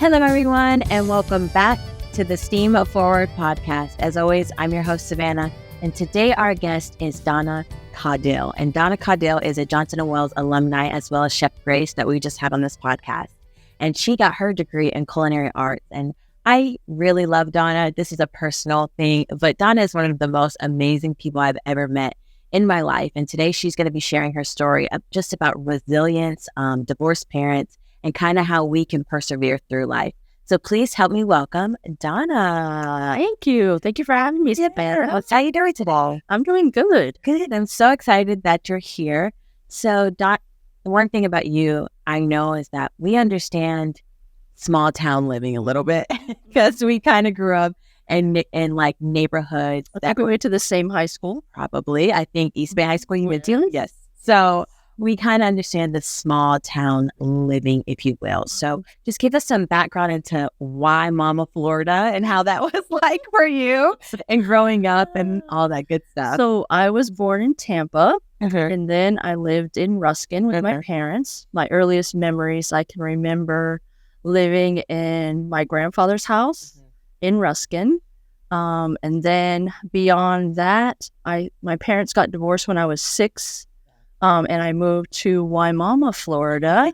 Hello, everyone, and welcome back to the Steam Forward podcast. As always, I'm your host, Savannah, and today our guest is Donna Caudill. And Donna Caudill is a Johnson & Wales alumni as well as Chef Grace that we just had on this podcast. And she got her degree in culinary arts. And I really love Donna. This is a personal thing, but Donna is one of the most amazing people I've ever met in my life. And today she's going to be sharing her story of just about resilience, divorced parents, and kind of how we can persevere through life. So please help me welcome Donna. Thank you. Thank you for having me, Savannah. How are you doing today? I'm doing good. Good. I'm so excited that you're here. So, the one thing about you I know is that we understand small town living a little bit because we kind of grew up in like neighborhoods. I think we went to the same high school. Probably. I think East Bay High School you went to. Yes. So we kind of understand the small town living, if you will. So just give us some background into why Mama Florida and how that was like for you and growing up and all that good stuff. So I was born in Tampa, and then I lived in Ruskin with my parents. My earliest memories, I can remember living in my grandfather's house in Ruskin. And then beyond that, my parents got divorced when I was 6. And I moved to Wimauma, Florida,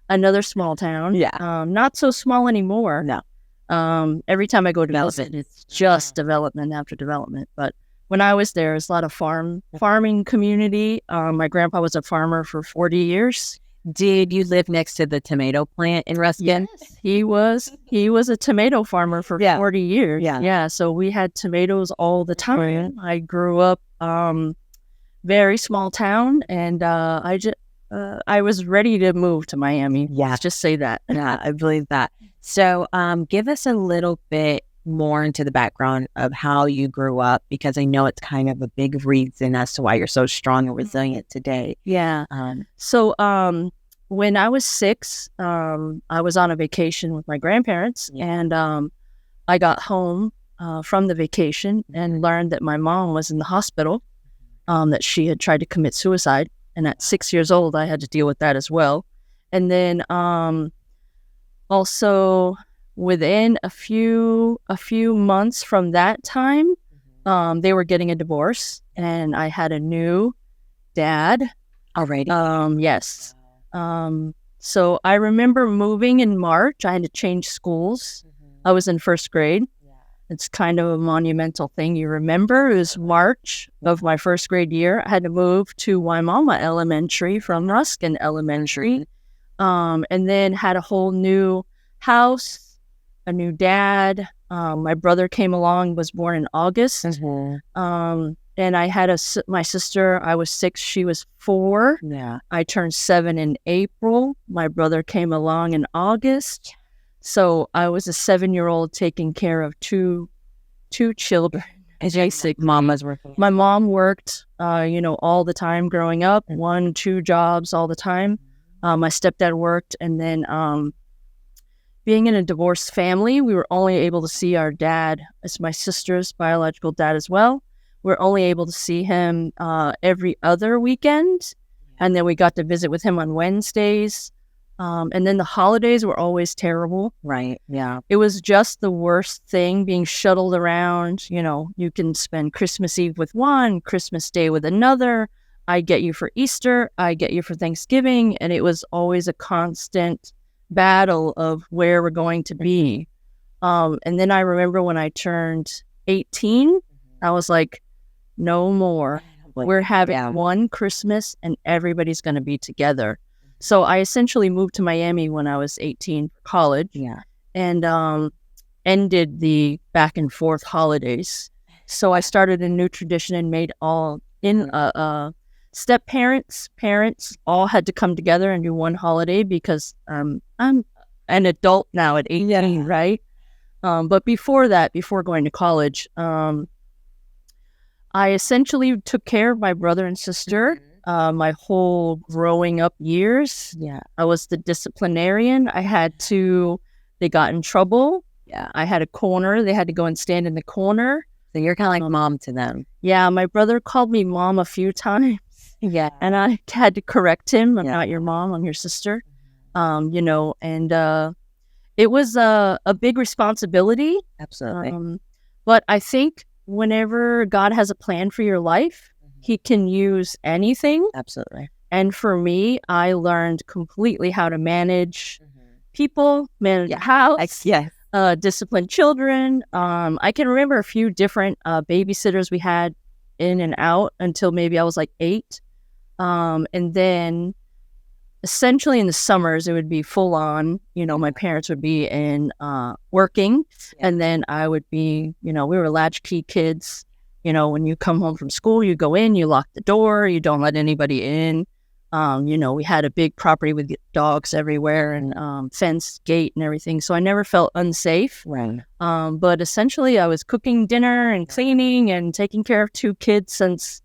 another small town. Yeah. Not so small anymore. No. Every time I go to visit, it's just development after development. But when I was there, it's a lot of farming community. My grandpa was a farmer for 40 years. Did you live next to the tomato plant in Ruskin? Yes, he was a tomato farmer for 40 years. Yeah. So we had tomatoes all the time. I grew up very small town, and I was ready to move to Miami. Yeah. Let's just say that. Yeah, I believe that. So give us a little bit more into the background of how you grew up, because I know it's kind of a big reason as to why you're so strong and resilient today. Yeah. So when I was 6, I was on a vacation with my grandparents, and I got home from the vacation and learned that my mom was in the hospital. That she had tried to commit suicide. And at 6 years old, I had to deal with that as well. And then also within a few months from that time, they were getting a divorce, and I had a new dad. Already? Yes. So I remember moving in March. I had to change schools. I was in first grade. It's kind of a monumental thing. You remember, it was March of my first grade year. I had to move to Wimauma Elementary from Ruskin Elementary, and then had a whole new house, a new dad. My brother came along, was born in August, and I had my sister. I was 6, she was 4. Yeah, I turned 7 in April. My brother came along in August. So I was a 7-year-old taking care of two children. Mama's working. My mom worked, all the time growing up, 1-2 jobs all the time. My stepdad worked, and then being in a divorced family, we were only able to see our dad as my sister's biological dad as well. We're only able to see him every other weekend, and then we got to visit with him on Wednesdays. And then the holidays were always terrible. Right. Yeah. It was just the worst thing, being shuttled around. You can spend Christmas Eve with one, Christmas Day with another. I get you for Easter. I get you for Thanksgiving. And it was always a constant battle of where we're going to be. And then I remember when I turned 18, I was like, no more. We're having one Christmas and everybody's going to be together. So I essentially moved to Miami when I was 18 for college, and ended the back and forth holidays. So I started a new tradition and made all step parents all had to come together and do one holiday because I'm an adult now at 18, right? But before that, before going to college, I essentially took care of my brother and sister. My whole growing up years. I was the disciplinarian. They got in trouble. I had a corner. They had to go and stand in the corner. So you're kind of like mom to them. Yeah, my brother called me mom a few times. And I had to correct him. I'm not your mom, I'm your sister. And it was a big responsibility. Absolutely. But I think whenever God has a plan for your life, he can use anything. Absolutely. And for me, I learned completely how to manage people, manage a house, Yes. discipline children. I can remember a few different babysitters we had in and out until maybe I was like 8. And then essentially in the summers, it would be full on, my parents would be in working. Yeah. And then I would be, we were latchkey kids. When you come home from school, you go in, you lock the door, you don't let anybody in. We had a big property with dogs everywhere and fence, gate and everything. So I never felt unsafe. Right. But essentially I was cooking dinner and cleaning and taking care of 2 kids since,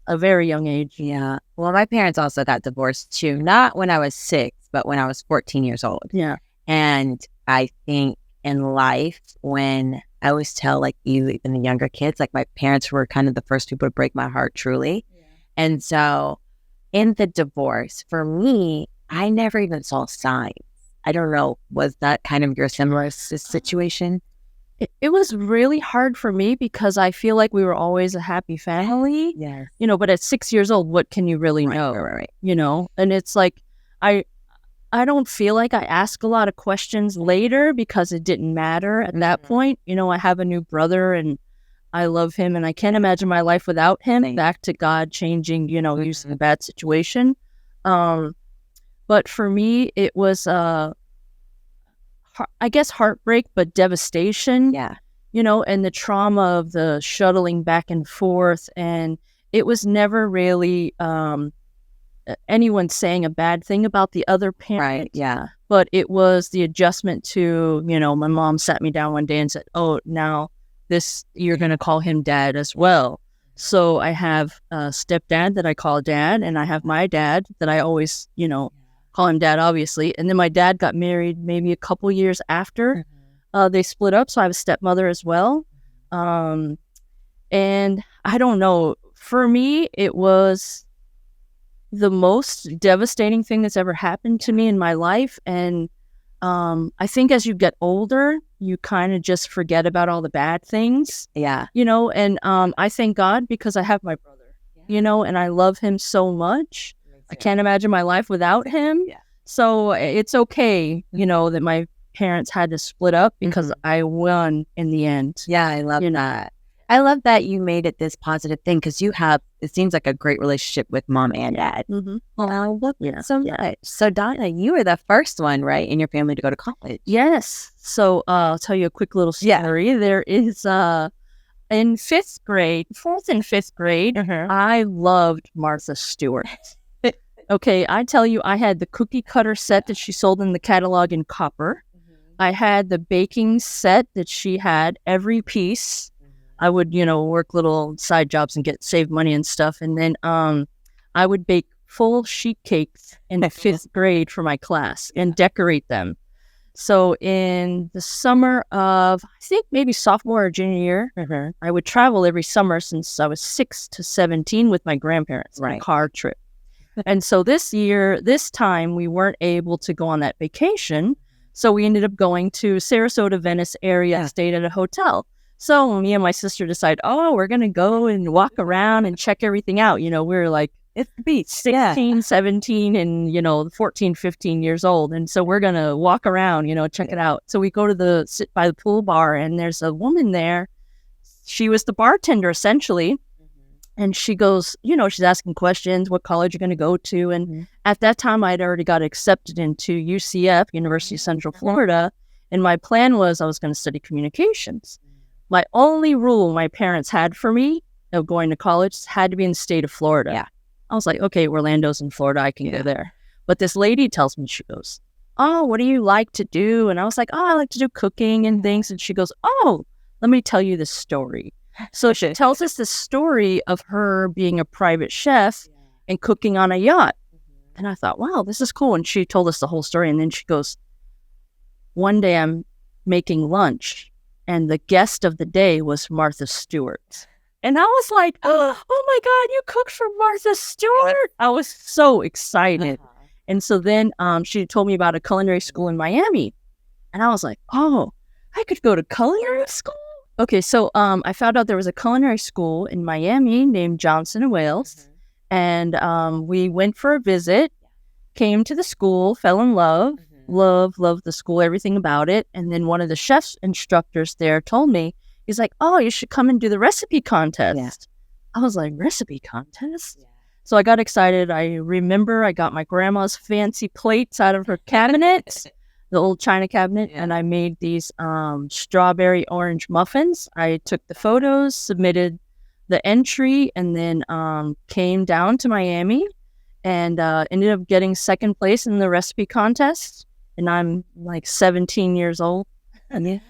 a very young age. Yeah. Well, my parents also got divorced too, not when I was 6, but when I was 14 years old. Yeah. And I think in life, when I always tell like even the younger kids, like my parents were kind of the first people to break my heart truly. Yeah. And so in the divorce, for me, I never even saw signs. I don't know, was that kind of your similar situation? It was really hard for me because I feel like we were always a happy family. Yes. But at 6 years old, what can you really know? Right. And it's like, I don't feel like I ask a lot of questions later because it didn't matter at that point. I have a new brother and I love him and I can't imagine my life without him. Back to God changing, using a bad situation. But for me, it was, I guess heartbreak, but devastation. Yeah. And the trauma of the shuttling back and forth. And it was never really anyone saying a bad thing about the other parent. Right. Yeah. But it was the adjustment to, my mom sat me down one day and said, oh, now you're going to call him dad as well. So I have a stepdad that I call dad, and I have my dad that I always, call him dad, obviously. And then my dad got married maybe a couple years after they split up. So I have a stepmother as well. And I don't know, for me, it was the most devastating thing that's ever happened to me in my life. And I think as you get older, you kind of just forget about all the bad things. Yeah. And I thank God because I have my brother, and I love him so much. I can't imagine my life without him. Yeah. So it's okay, that my parents had to split up because I won in the end. Yeah, I love that. I love that you made it this positive thing because you have, it seems like a great relationship with mom and dad. Mm-hmm. Well, I love that so much. So Donna, you were the first one, right, in your family to go to college? Yes. So I'll tell you a quick little story. Yeah. There is, in 5th grade, 4th and 5th grade, I loved Martha Stewart. Okay, I tell you, I had the cookie cutter set that she sold in the catalog in copper. I had the baking set that she had, every piece. I would, work little side jobs and save money and stuff. And then I would bake full sheet cakes in 5th grade for my class and decorate them. So in the summer of, I think maybe sophomore or junior year, I would travel every summer since I was 6 to 17 with my grandparents on a car trip. And so this time, we weren't able to go on that vacation. So we ended up going to Sarasota, Venice area, stayed at a hotel. So me and my sister decided, we're going to go and walk around and check everything out. We were like, it's the beach, 16, 17, and, 14, 15 years old. And so we're going to walk around, check it out. So we go to sit by the pool bar, and there's a woman there. She was the bartender, essentially. And she goes, she's asking questions, what college you're going to go to. And at that time, I'd already got accepted into UCF, University of Central Florida. And my plan was I was going to study communications. My only rule my parents had for me of going to college had to be in the state of Florida. Yeah. I was like, okay, Orlando's in Florida. I can go there. But this lady tells me, she goes, what do you like to do? And I was like, I like to do cooking and things. And she goes, let me tell you the story. So she tells us the story of her being a private chef and cooking on a yacht. And I thought, wow, this is cool. And she told us the whole story. And then she goes, one day I'm making lunch, and the guest of the day was Martha Stewart. And I was like, oh my God, you cooked for Martha Stewart? I was so excited. And so then she told me about a culinary school in Miami. And I was like, oh, I could go to culinary school. Okay, so I found out there was a culinary school in Miami named Johnson & Wales. And we went for a visit, came to the school, fell in love, loved the school, everything about it. And then one of the chef's instructors there told me, he's like, oh, you should come and do the recipe contest. Yeah. I was like, recipe contest? Yeah. So I got excited. I remember I got my grandma's fancy plates out of her cabinet, the old china cabinet, and I made these strawberry orange muffins. I took the photos, submitted the entry, and then came down to Miami and ended up getting second place in the recipe contest. And I'm like 17 years old. And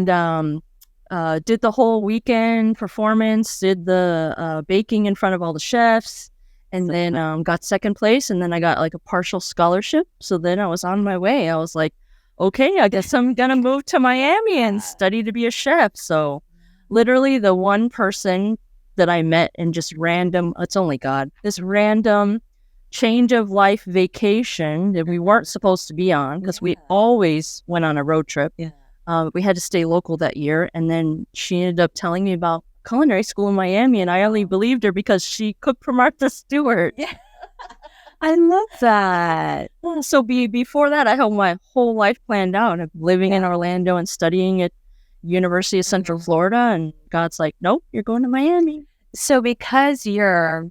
did the whole weekend performance, did the baking in front of all the chefs, and then got second place. And then I got like a partial scholarship. So then I was on my way. I was like, okay, I guess I'm going to move to Miami and study to be a chef. So literally the one person that I met in just random, it's only God, this random change of life vacation that we weren't supposed to be on because we always went on a road trip. We had to stay local that year. And then she ended up telling me about culinary school in Miami, and I only believed her because she cooked for Martha Stewart. Yeah. I love that. So before that, I had my whole life planned out of living in Orlando and studying at University of Central Florida. And God's like, nope, you're going to Miami. So because you're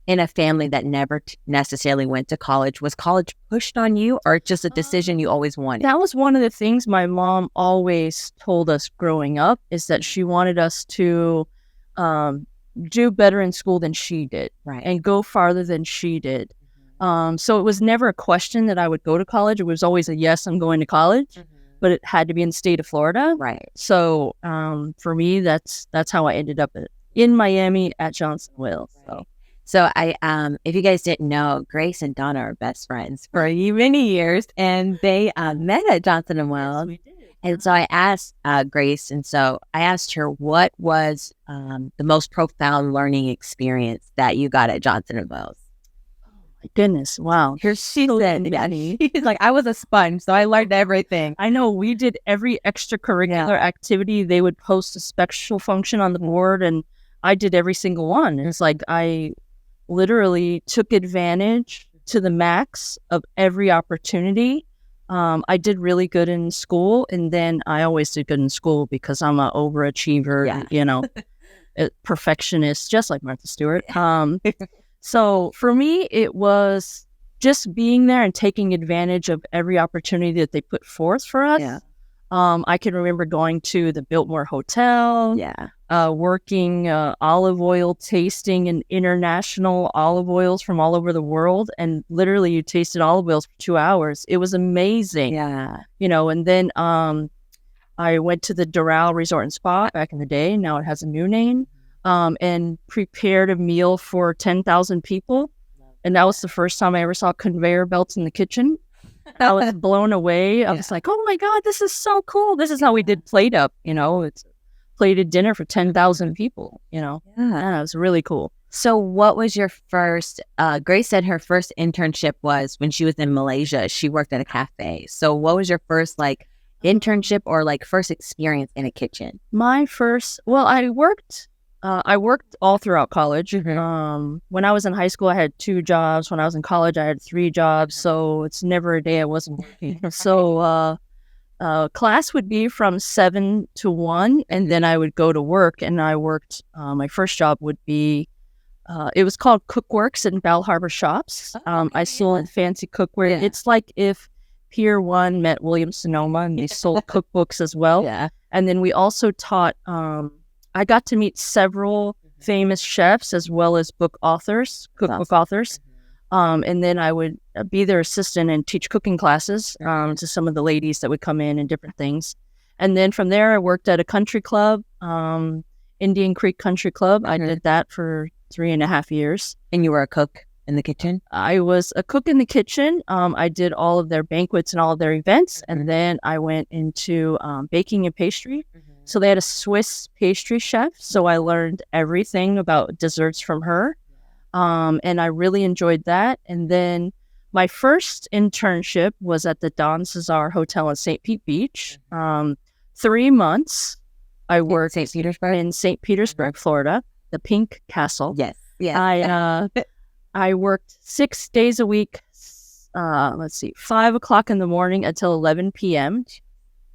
in a family that never necessarily went to college, was college pushed on you or just a decision you always wanted? That was one of the things my mom always told us growing up, is that she wanted us to do better in school than she did, right, and go farther than she did. So it was never a question that I would go to college. It was always a yes, I'm going to college, but it had to be in the state of Florida. Right. So for me, that's how I ended up in Miami at Johnson & Wales. Right. So I, if you guys didn't know, Grace and Donna are best friends for many years, and they met at Johnson & Wales. Yes, we did. And so I asked Grace, and so I asked her, what was the most profound learning experience that you got at Johnson & Wales? Oh my goodness! Wow. Here she said, she's like, I was a sponge, so I learned everything. I know, we did every extracurricular activity. They would post a special function on the board, and I did every single one. It's like I literally took advantage to the max of every opportunity. I did really good in school, and then I always did good in school because I'm an overachiever, a perfectionist, just like Martha Stewart. So for me, it was just being there and taking advantage of every opportunity that they put forth for us. Yeah. I can remember going to the Biltmore Hotel, working olive oil tasting and international olive oils from all over the world. And literally you tasted olive oils for 2 hours. It was amazing. Yeah. And then I went to the Doral Resort and Spa back in the day. Now it has a new name, and prepared a meal for 10,000 people. And that was the first time I ever saw conveyor belts in the kitchen. I was blown away. I was like, oh my God, this is so cool. This is how we did Plate Up, it's plated dinner for 10,000 people, Yeah, it was really cool. So what was your first, Grace said her first internship was when she was in Malaysia. She worked at a cafe. So what was your first internship or first experience in a kitchen? My first, I worked all throughout college. When I was in high school, I had 2 jobs. When I was in college, I had 3 jobs. So it's never a day I wasn't working. So class would be from 7 to 1, and then I would go to work. And I worked, my first job would be, it was called Cookworks in Bal Harbor Shops. I sold fancy cookware. Yeah. It's like if Pier 1 met Williams-Sonoma, and they sold cookbooks as well. Yeah. And then we also taught, I got to meet several famous chefs as well as cookbook authors. And then I would be their assistant and teach cooking classes to some of the ladies that would come in and different things. And then from there, I worked at a country club, Indian Creek Country Club. I did that for 3.5 years. And you were a cook in the kitchen? I was a cook in the kitchen. I did all of their banquets and all of their events. And then I went into baking and pastry. So they had a Swiss pastry chef. So I learned everything about desserts from her. And I really enjoyed that. And then my first internship was at the Don Cesar Hotel in St. Pete Beach. 3 months I worked St. Petersburg? in St. Petersburg, Florida, the Pink Castle. Yes. Yeah. I worked 6 days a week. 5 o'clock in the morning until 11 p.m.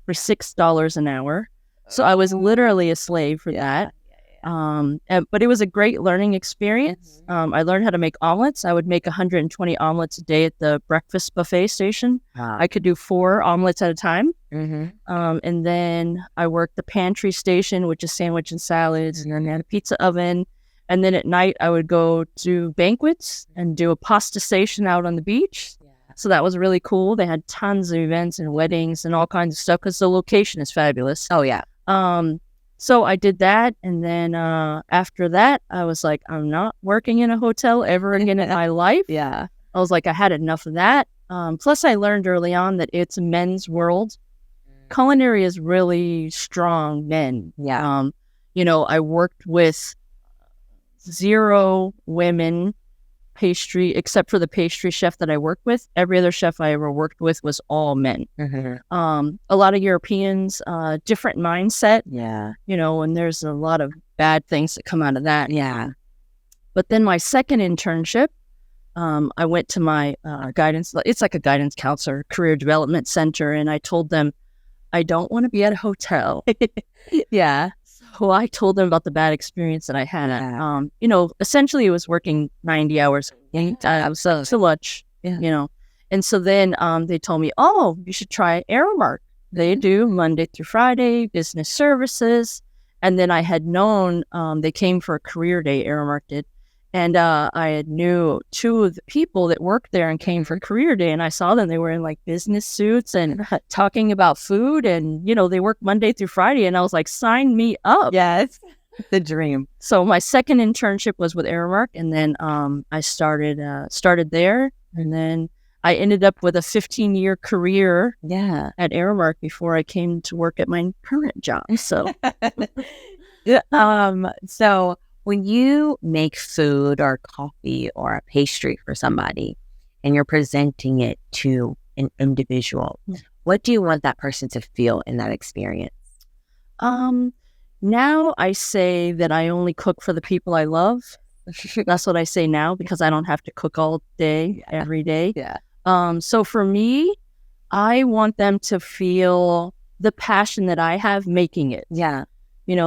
for $6 an hour. So I was literally a slave for that. But it was a great learning experience. I learned how to make omelets. I would make 120 omelets a day at the breakfast buffet station. Wow. I could do 4 omelets at a time. Mm-hmm. And then I worked the pantry station, which is sandwich and salads, and then I had a pizza oven. And then at night, I would go to banquets and do a pasta station out on the beach. So that was really cool. They had tons of events and weddings and all kinds of stuff because the location is fabulous. Oh, yeah. So I did that. And then after that, I was like, I'm not working in a hotel ever again in my life. Yeah. I was like, I had enough of that. Plus, I learned early on that it's a men's world. Culinary is really strong men. Yeah. I worked with 0 women pastry, except for the pastry chef that I worked with. Every other chef I ever worked with was all men. A lot of Europeans, different mindset. Yeah. And there's a lot of bad things that come out of that. Yeah. But then my second internship, I went to my guidance. It's like a guidance counselor, career development center, and I told them I don't want to be at a hotel. Yeah. So I told them about the bad experience that I had. Essentially it was working 90 hours. So much, And so then they told me, oh, you should try Aramark. They do Monday through Friday, business services. And then I had known they came for a career day, Aramark did. And I had knew 2 of the people that worked there and came for career day. And I saw them, they were in like business suits and talking about food. And, they work Monday through Friday. And I was like, sign me up. Yes. The dream. So my second internship was with Aramark. And then I started there. And then I ended up with a 15-year career at Aramark before I came to work at my current job. So, so when you make food or coffee or a pastry for somebody and you're presenting it to an individual, what do you want that person to feel in that experience? Now I say that I only cook for the people I love. That's what I say now because I don't have to cook all day, every day. Yeah. So for me, I want them to feel the passion that I have making it. Yeah.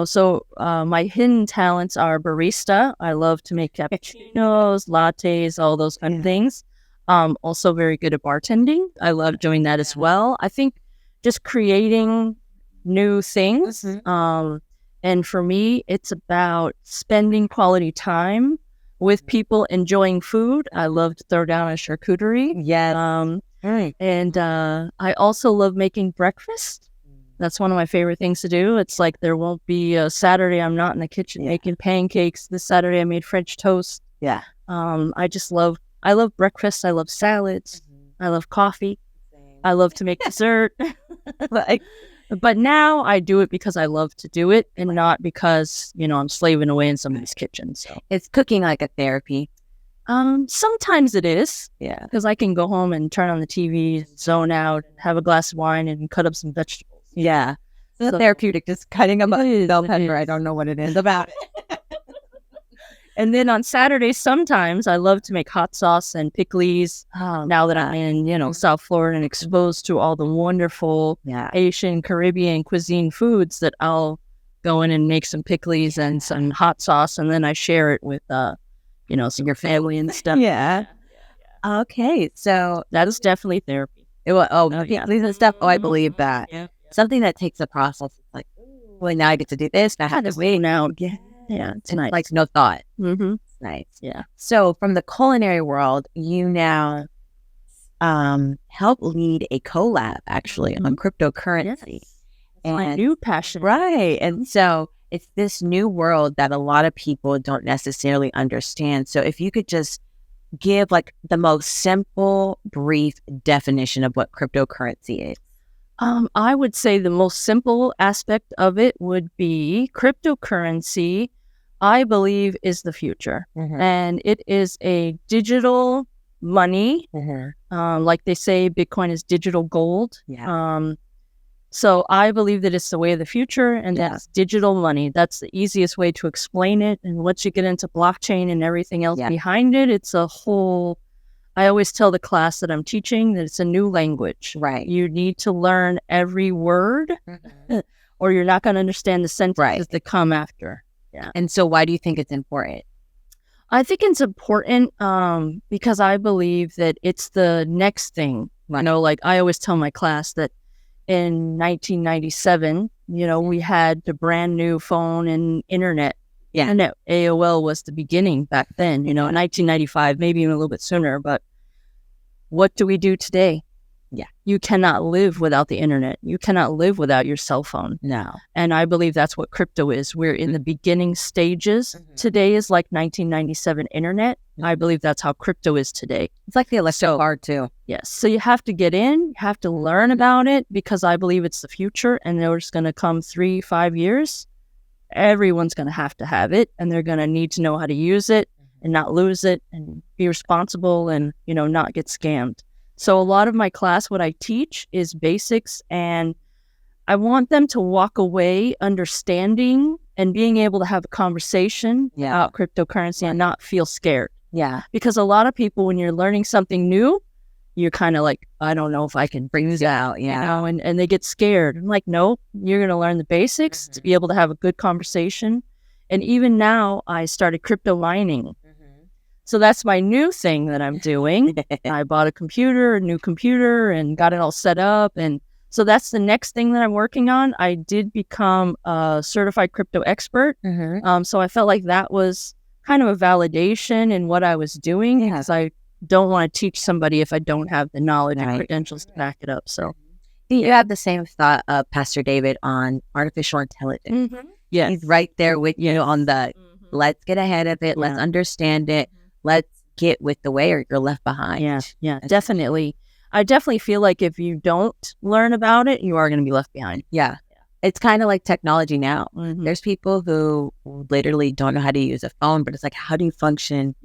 So my hidden talents are barista. I love to make cappuccinos, lattes, all those kind of things. Also very good at bartending. I love doing that as well. I think just creating new things. And for me, it's about spending quality time with people, enjoying food. I love to throw down a charcuterie. Yes. And I also love making breakfast. That's one of my favorite things to do. It's like there won't be a Saturday I'm not in the kitchen making pancakes. This Saturday I made French toast. Yeah. I love breakfast. I love salads. I love coffee. I love to make dessert. But now I do it because I love to do it and not because, I'm slaving away in somebody's kitchen. So it's cooking like a therapy. Sometimes it is. Yeah. Because I can go home and turn on the TV, zone out, have a glass of wine and cut up some vegetables. Yeah. It's therapeutic, just cutting a bell pepper. I don't know what it is about it. And then on Saturdays, sometimes I love to make hot sauce and pickles. Now that I'm in, South Florida and exposed to all the wonderful Asian, Caribbean cuisine foods, that I'll go in and make some pickles and some hot sauce, and then I share it with, some your family and stuff. Yeah. Okay, so that is definitely therapy. Pickles and stuff. Oh, I believe that. Yeah. Something that takes a process. It's like, well, now I get to do this. Now I have to wait. Now, yeah, it's nice. Like no thought. It's nice. Yeah. So from the culinary world, you now help lead a collab actually on cryptocurrency. Yes. And my new passion. Right. And so it's this new world that a lot of people don't necessarily understand. So if you could just give like the most simple, brief definition of what cryptocurrency is. I would say the most simple aspect of it would be cryptocurrency, I believe, is the future. And it is a digital money. Like they say, Bitcoin is digital gold. So I believe that it's the way of the future, and that's digital money. That's the easiest way to explain it. And once you get into blockchain and everything else behind it, it's a whole... I always tell the class that I'm teaching that it's a new language. Right. You need to learn every word or you're not going to understand the sentences that come after. Yeah. And so why do you think it's important? I think it's important because I believe that it's the next thing. You know, like I always tell my class that in 1997, you know, we had the brand new phone and internet. Yeah. And AOL was the beginning back then, you know, in 1995, maybe even a little bit sooner. But what do we do today? Yeah. You cannot live without the internet. You cannot live without your cell phone. No. And I believe that's what crypto is. We're in the beginning stages. Today is like 1997 internet. I believe that's how crypto is today. It's like the electric car too. Yes. So you have to get in, you have to learn about it because I believe it's the future and there's going to come 3-5 years. Everyone's going to have it and they're going to need to know how to use it and not lose it and be responsible and, you know, not get scammed. So a lot of my class, what I teach is basics, and I want them to walk away understanding and being able to have a conversation about cryptocurrency and not feel scared. Yeah. Because a lot of people, when you're learning something new, you're kind of like, I don't know if I can bring this out, you know, and they get scared. I'm like, no, you're going to learn the basics to be able to have a good conversation. And even now, I started crypto mining. So that's my new thing that I'm doing. I bought a new computer, and got it all set up. And so that's the next thing that I'm working on. I did become a certified crypto expert. So I felt like that was kind of a validation in what I was doing because I don't want to teach somebody if I don't have the knowledge and credentials to back it up. So you have the same thought of Pastor David on artificial intelligence. Yeah, he's right there with you on the let's get ahead of it, let's understand it, let's get with the way or you're left behind. Yeah, definitely. I definitely feel like if you don't learn about it, you are going to be left behind. Yeah. It's kind of like technology now. There's people who literally don't know how to use a phone, but it's like, how do you function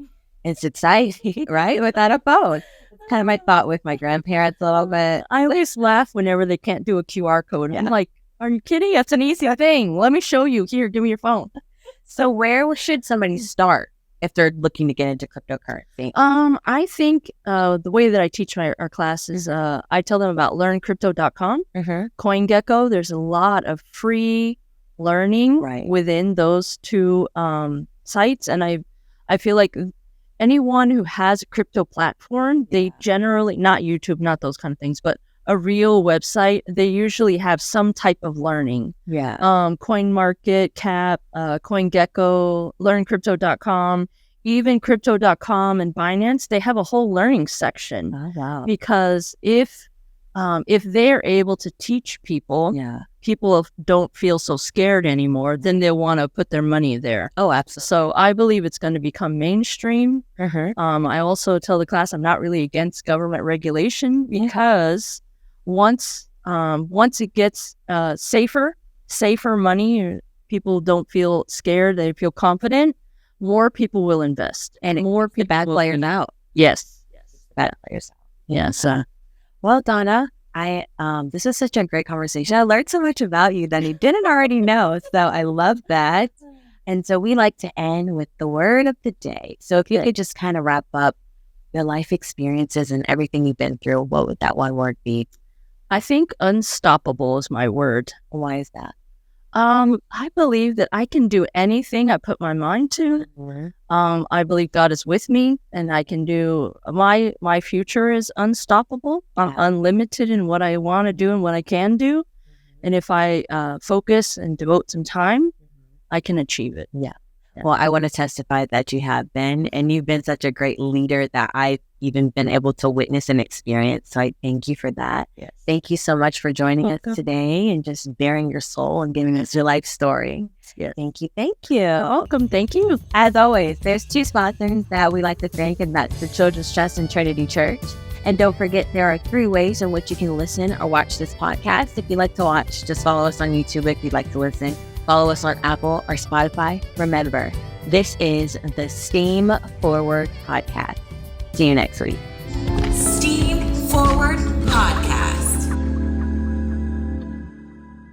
in society, right? Without a phone. Kind of my thought with my grandparents a little bit. I always laugh whenever they can't do a QR code. I'm like, are you kidding? That's an easy thing. Let me show you. Here, give me your phone. So where should somebody start if they're looking to get into cryptocurrency? I think the way that I teach our classes, I tell them about learncrypto.com, CoinGecko. There's a lot of free learning within those two sites. And I feel like anyone who has a crypto platform, they generally, not YouTube, not those kind of things, but a real website, they usually have some type of learning. CoinMarketCap, CoinGecko, learncrypto.com, even crypto.com and Binance, they have a whole learning section. Oh, wow. Because if they're able to teach people, people don't feel so scared anymore, then they'll want to put their money there. Oh, absolutely. So I believe it's going to become mainstream. I also tell the class I'm not really against government regulation because once it gets safer money, people don't feel scared, they feel confident, more people will invest. And more people bad players out. Yes. Bad players out. Yes. Well, Donna, this is such a great conversation. I learned so much about you that I didn't already know. So I love that. And so we like to end with the word of the day. So if you could just kind of wrap up your life experiences and everything you've been through, what would that one word be? I think unstoppable is my word. Why is that? I believe that I can do anything I put my mind to. I believe God is with me, and I can do my future is unstoppable. I'm unlimited in what I want to do and what I can do. And if I focus and devote some time, I can achieve it. Yeah. Well, I want to testify that you have been, and you've been such a great leader that I've even been able to witness and experience. So I thank you for that. Yes. Thank you so much for joining us today and just bearing your soul and giving us your life story. Yes. Thank you. Thank you. You're welcome. Thank you. As always, there's two sponsors that we like to thank, and that's the Children's Trust and Trinity Church. And don't forget, there are 3 ways in which you can listen or watch this podcast. If you like to watch, just follow us on YouTube. If you'd like to listen, follow us on Apple or Spotify. Remember, this is the Steam Forward Podcast. See you next week.